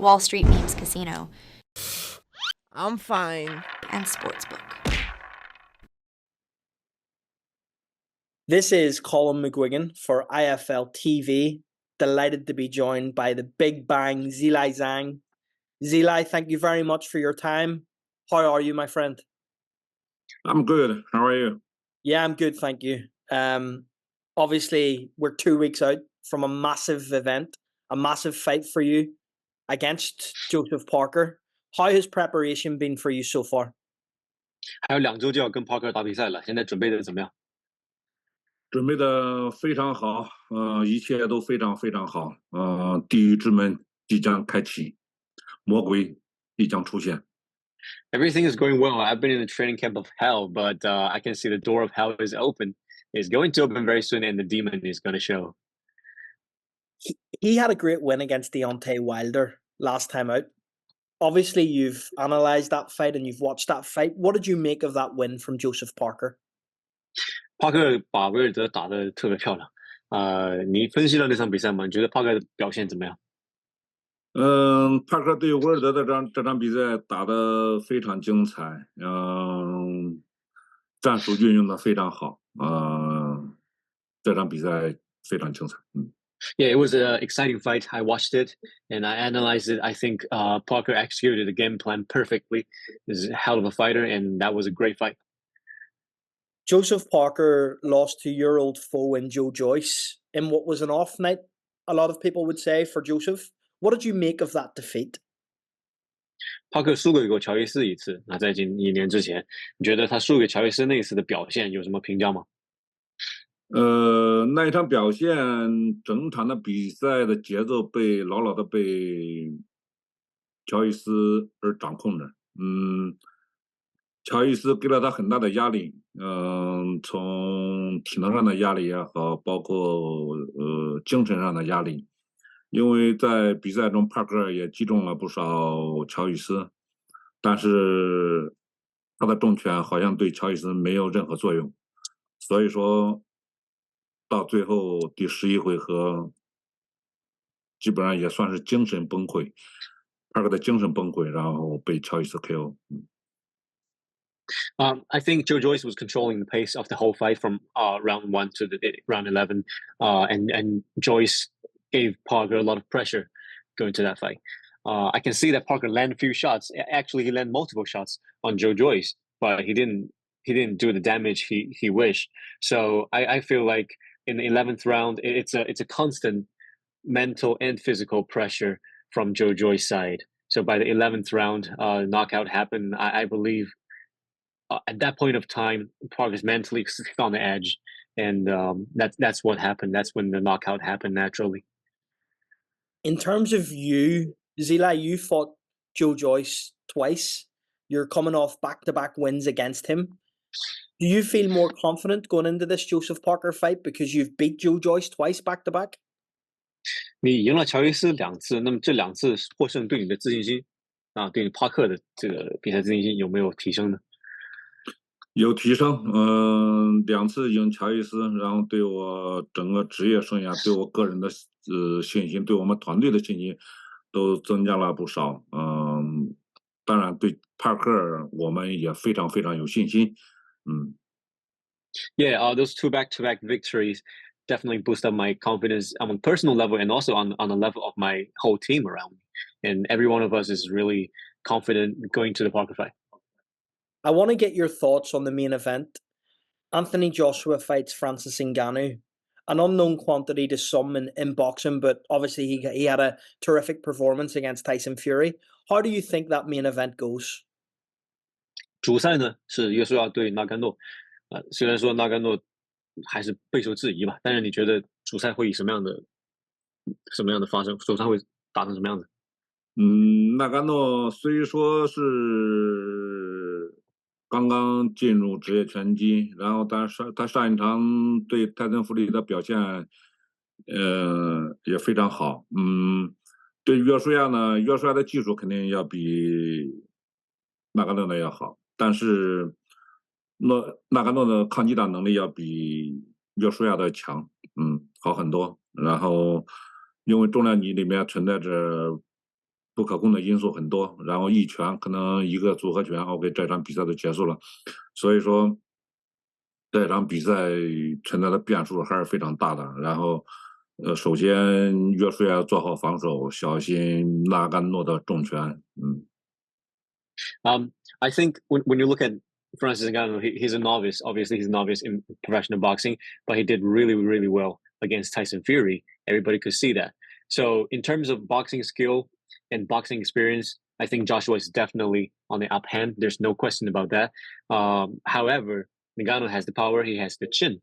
Wall Street Memes Casino, I'm fine. and Sportsbook. This is Colm McGuigan for IFL TV. Delighted to be joined by the Big Bang Zhilei Zhang. Zhilei, thank you very much for your time. How are you, my friend? I'm good. How are you? Yeah, I'm good, thank you. Obviously, we're 2 weeks out from a massive event, a massive fight for you against Joseph Parker. How has preparation been for you so far? 还有2周就要跟 Parker 打比赛了，现在准备的怎么样？准备的非常好，一切都非常非常好，地狱之门即将开启，魔鬼即将出现。Everything is going well. I've been in the training camp of hell, but I can see the door of hell is open. It's going to open very soon, and the demon is going to show. He had a great win against Deontay Wilder last time out. Obviously, you've analysed that fight and you've watched that fight. What did you make of that win from Joseph Parker? Parker 把威尔德打得特别漂亮。你分析了那场比赛吗？你觉得 Parker 的表现怎么样？帕克对威尔德的这场比赛打得非常精彩，战术运用的非常好，这场比赛非常精彩。Yeah, it was an exciting fight. I watched it and I analyzed it. I think Parker executed the game plan perfectly. He's a hell of a fighter, and that was a great fight. Joseph Parker lost to your old foe in Joyce in what was an off night, a lot of people would say, for Joseph. What did you make of that defeat? Parker 输给过乔伊斯一次，那在近1年之前，你觉得他输给乔伊斯那一次的表现有什么评价吗？那一场表现，整场的比赛的节奏牢牢的被乔伊斯而掌控着。乔伊斯给了他很大的压力，从体能上的压力也好，包括精神上的压力。因为在比赛中，帕克也击中了不少乔伊斯，但是他的重拳好像对乔伊斯没有任何作用，所以说到最后第11回合，基本上也算是精神崩溃，帕克的精神崩溃，然后被乔伊斯 KO。I think Joyce was controlling the pace of the whole fight from round 1 to round 11, and Joyce gave Parker a lot of pressure going to that fight. I can see that Parker landed a few shots. Actually, he landed multiple shots on Joyce, but he didn't do the damage he wished. So I feel like in the 11th round, it's a constant mental and physical pressure from Joyce's side. So by the 11th round, knockout happened. I believe at that point of time, Parker's mentally on the edge, and that's what happened. That's when the knockout happened naturally. In terms of you, Zhilei, you fought Joyce twice. You're coming off back-to-back wins against him. Do you feel more confident going into this Joseph Parker fight because you've beat Joyce twice back-to-back? 你赢了乔伊斯2次，那么这2次获胜对你的自信心对你帕克的这个比赛自信心有没有提升呢？有提升，2次赢乔伊斯，然后对我整个职业生涯，对我个人的信心，对我们团队的信心都增加了不少。当然对帕克我们也非常非常有信心。Yeah, those 2 back-to-back victories definitely boost up my confidence on a personal level and also on the level of my whole team around me. And every one of us is really confident going to the Parker fight. I want to get your thoughts on the main event. Anthony Joshua fights Francis Ngannou, an unknown quantity to some in boxing, but obviously he had a terrific performance against Tyson Fury. How do you think that main event goes? 主赛呢是约书亚对纳甘诺，虽然说纳甘诺还是备受质疑吧，但是你觉得主赛会以什么样的发生？主赛会打成什么样子？纳甘诺虽说是刚刚进入职业拳击，然后他上一场对泰森·弗里的表现，也非常好。对约书亚呢，约书亚的技术肯定要比纳甘诺的要好，但是纳甘诺的抗击打能力要比约书亚的强，好很多。然后因为重量级里面存在着不可控的因素很多，然后一拳可能一个组合拳，OK，这场比赛就结束了。所以说，这场比赛存在的变数还是非常大的。然后，首先约书亚要做好防守，小心纳甘诺的重拳。I think when you look at Francis Ngannou, he's a novice. Obviously, he's a novice in professional boxing, but he did really, really well against Tyson Fury. Everybody could see that. So, in terms of boxing skill and boxing experience, I think Joshua is definitely on the up hand. There's no question about that. However, Ngannou has the power. He has the chin.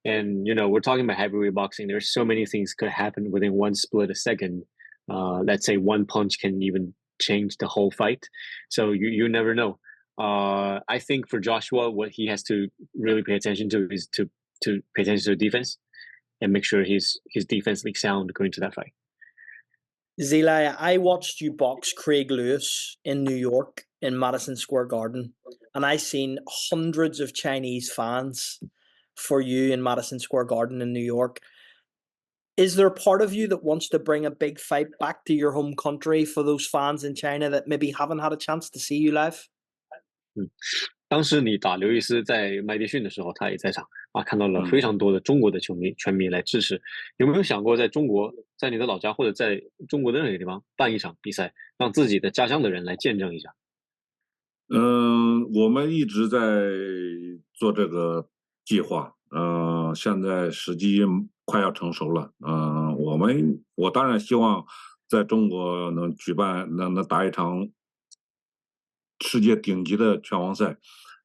And, we're talking about heavyweight boxing. There's so many things could happen within one split a second. Let's say one punch can even change the whole fight. So you never know. I think for Joshua, what he has to really pay attention to is to pay attention to defense and make sure he's defensively sound going to that fight. Zhilei, I watched you box Craig Lewis in New York in Madison Square Garden, and I seen hundreds of Chinese fans for you in Madison Square Garden in New York. Is there a part of you that wants to bring a big fight back to your home country for those fans in China that maybe haven't had a chance to see you live? 当时你打刘易斯在麦迪逊的时候，他也在场啊，看到了非常多的中国的全迷来支持。有没有想过在中国，在你的老家或者在中国的任何地方办一场比赛，让自己的家乡的人来见证一下？我们一直在做这个计划，现在时机快要成熟了，我当然希望在中国能举办，能打一场世界顶级的拳王赛，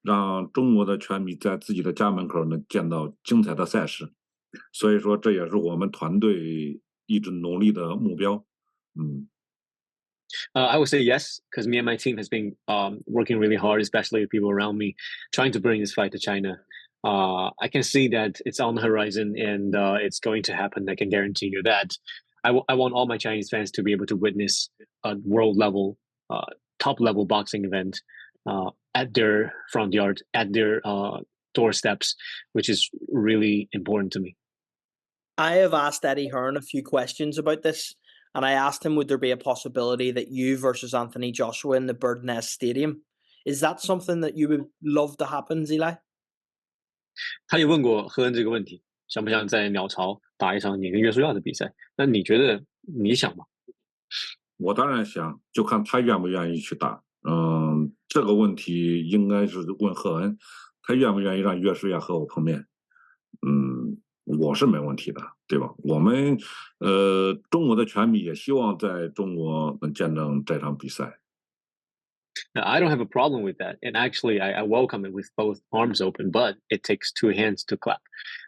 让中国的拳迷在自己的家门口能见到精彩的赛事，所以说这也是我们团队一直努力的目标。I would say yes, because me and my team has been working really hard, especially with people around me, trying to bring this fight to China. I can see that it's on the horizon and it's going to happen. I can guarantee you that. I want all my Chinese fans to be able to witness a world level, top level boxing event at their front yard, at their doorsteps, which is really important to me. I have asked Eddie Hearn a few questions about this, and I asked him, would there be a possibility that you versus Anthony Joshua in the Bird Nest Stadium? Is that something that you would love to happen, Zhilei? 他也问过赫恩这个问题，想不想在鸟巢打一场你跟约书亚的比赛？那你觉得你想吗？我当然想，就看他愿不愿意去打。这个问题应该是问赫恩，他愿不愿意让约书亚和我碰面？我是没问题的，对吧？我们中国的拳迷也希望在中国能见证这场比赛。Now, I don't have a problem with that, and actually, I welcome it with both arms open. But it takes two hands to clap.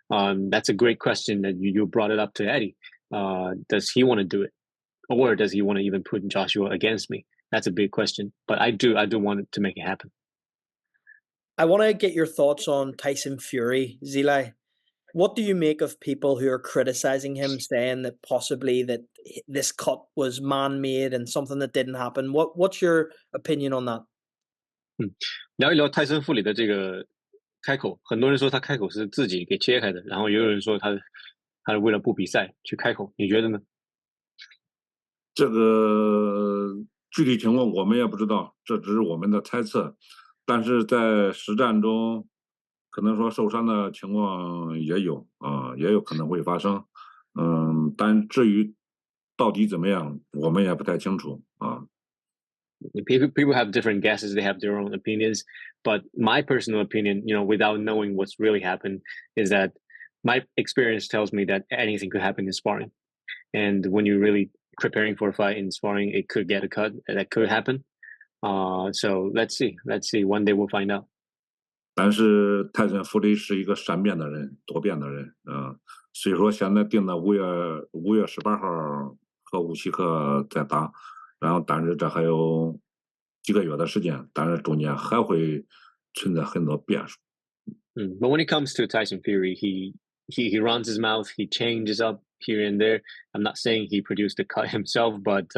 That's a great question that you brought it up to Eddie. Does he want to do it, or does he want to even put Joshua against me? That's a big question. But I do want to make it happen. I want to get your thoughts on Tyson Fury, Zhilei. What do you make of people who are criticizing him, saying that possibly that this cut was man-made and something that didn't happen? What's your opinion on that? 聊一聊泰森·富里的这个开口，很多人说他开口是自己给切开的，然后也有人说他是为了不比赛去开口，你觉得呢？这个具体情况我们也不知道，这只是我们的猜测。但是在实战中，可能说受伤的情况也有也有可能会发生。但至于到底怎么样，我们也不太清楚啊。People have different guesses, they have their own opinions, but my personal opinion, without knowing what's really happened, is that my experience tells me that anything could happen in sparring. And when you're really preparing for a fight in sparring, it could get a cut. That could happen. So let's see. One day we'll find out. 但是泰森·福利是一个善变的人，多变的人，所以说现在定的5月18号和武契克再打，然后但是这还有几个月的时间，但是中间还会存在很多变数。But when it comes to Tyson Fury, he runs his mouth, he changes up here and there. I'm not saying he produced the cut himself, but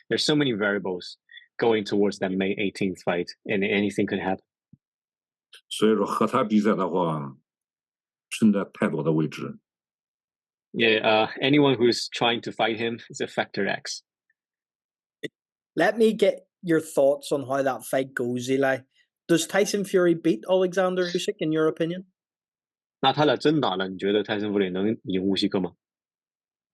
there's so many variables going towards that May 18th fight, and anything could happen. 所以说和他比赛的话，存在太多的未知。Yeah, anyone who's trying to fight him is a factor X. Let me get your thoughts on how that fight goes, Zhilei. Does Tyson Fury beat Alexander Usyk in your opinion? 那他俩真打了，你觉得泰森弗里能赢乌西克吗？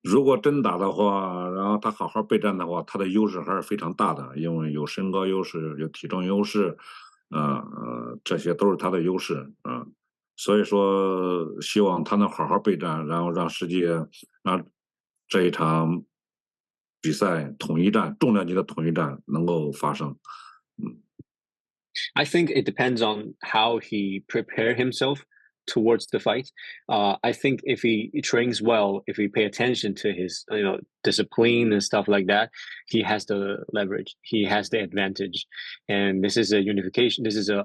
如果真打的话，然后他好好备战的话，他的优势还是非常大的，因为有身高优势，有体重优势，这些都是他的优势，所以说希望他能好好备战，然后让世界让这一场比赛统一战，重量级的统一战能够发生。I think it depends on how he prepare himself towards the fight. I think if he trains well, if he pay attention to his discipline and stuff like that, he has the leverage. He has the advantage, and this is a unification. This is a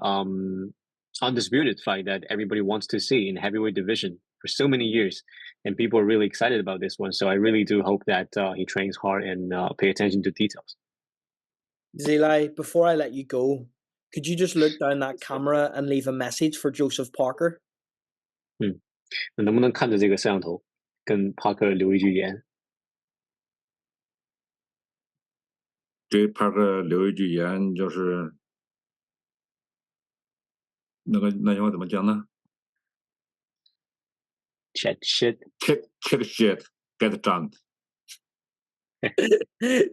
undisputed fight that everybody wants to see in heavyweight division for so many years, and people are really excited about this one. So I really do hope that he trains hard and pay attention to details. Zhilei, before I let you go, could you just look down that camera and leave a message for Joseph Parker? 那能不能看着这个摄像头，跟帕克留一句言？给帕克留一句言，就是那句话怎么讲呢 Chat shit.？Kick shit, get jumped.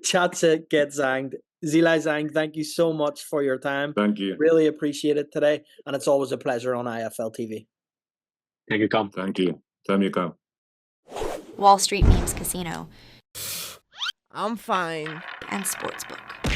Chat it, get zanged. Zhilei Zhang, thank you so much for your time. Thank you. Really appreciate it today, and it's always a pleasure on IFL TV. Thank you, Tom. Thank you. Thank you. Wall Street Memes Casino I'm fine. and Sportsbook.